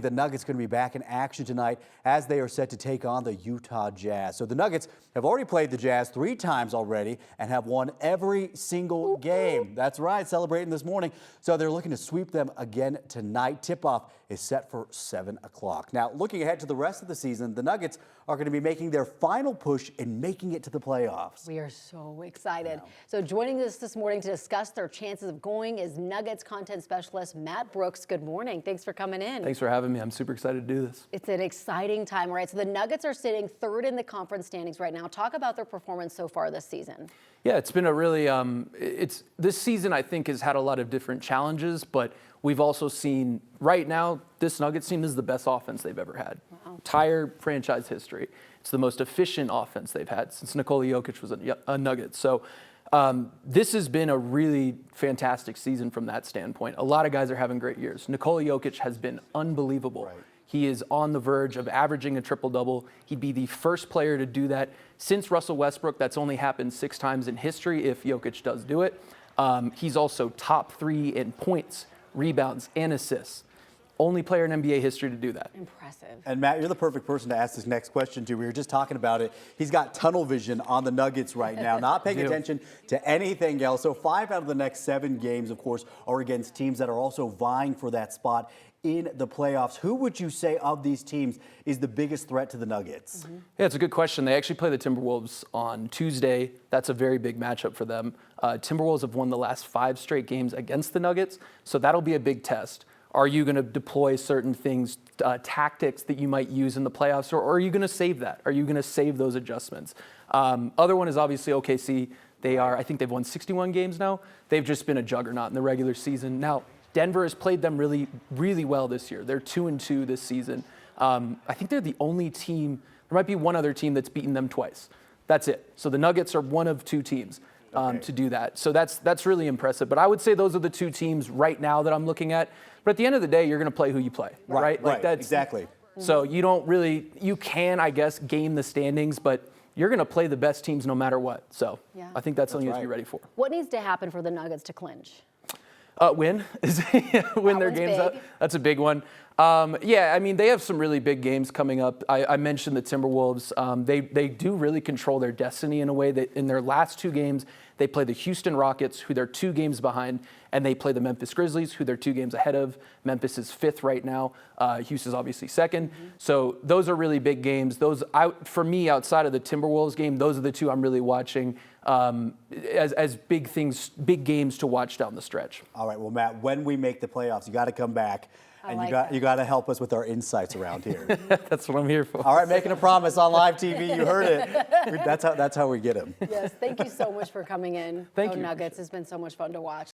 The Nuggets going to be back in action tonight as they are set to take on the Utah Jazz. So the Nuggets have already played the Jazz 3 times already and have won every single game. That's right, celebrating this morning. So they're looking to sweep them again tonight. Tip-off is set for 7 o'clock. Now, looking ahead to the rest of the season, the Nuggets are going to be making their final push in making it to the playoffs. We are so excited. So joining us this morning to discuss their chances of going is Nuggets content specialist Matt Brooks. Good morning. Thanks for coming in. Thanks for having me. I'm super excited to do this. It's an exciting time, right? So the Nuggets are sitting 3rd in the conference standings right now. Talk about their performance so far this season. Yeah, it's been a really, this season I think has had a lot of different challenges, but we've also seen right now this Nuggets team is the best offense they've ever had. Wow. Entire franchise history. It's the most efficient offense they've had since Nikola Jokic was a Nugget. So this has been a really fantastic season from that standpoint. A lot of guys are having great years. Nikola Jokic has been unbelievable. Right. He is on the verge of averaging a triple-double. He'd be the first player to do that since Russell Westbrook. That's only happened 6 times in history if Jokic does do it. He's also top 3 in points, rebounds, and assists. Only player in NBA history to do that. Impressive. And Matt, you're the perfect person to ask this next question to. We were just talking about it. He's got tunnel vision on the Nuggets right now, not paying attention to anything else. So 5 out of the next 7 games, of course, are against teams that are also vying for that spot in the playoffs. Who would you say of these teams is the biggest threat to the Nuggets? Yeah, it's a good question. They actually play the Timberwolves on Tuesday. That's a very big matchup for them. Timberwolves have won the last 5 straight games against the Nuggets, so that'll be a big test. Are you going to deploy certain things, tactics that you might use in the playoffs, or are you going to save that? Are you going to save those adjustments? Other one is obviously OKC. I think they've won 61 games now. They've just been a juggernaut in the regular season. Now, Denver has played them really, really well this year. They're 2-2 this season. I think they're the only team. There might be one other team that's beaten them twice. That's it. So the Nuggets are one of 2 teams to do that. So that's really impressive. But I would say those are the 2 teams right now that I'm looking at. But at the end of the day, you're going to play who you play, right? Like that's exactly. So you don't really, you can, I guess, game the standings, but you're going to play the best teams no matter what. So I think that's something you have to be ready for. What needs to happen for the Nuggets to clinch? Win their games up. That's a big one. Yeah, I mean, they have some really big games coming up. I mentioned the Timberwolves. They do really control their destiny in a way that in their last 2 games, they play the Houston Rockets, who they're 2 games behind, and they play the Memphis Grizzlies, who they're 2 games ahead of. Memphis is 5th right now. Houston's obviously 2nd. So those are really big games. For me, outside of the Timberwolves game, those are the 2 I'm really watching as big games to watch down the stretch. All right, well, Matt, when we make the playoffs, you got to come back. And you got to help us with our insights around here. That's what I'm here for. All right, making a promise on live TV. You heard it. That's how we get them. Yes, thank you so much for coming in. Thank you. Nuggets. It's been so much fun to watch.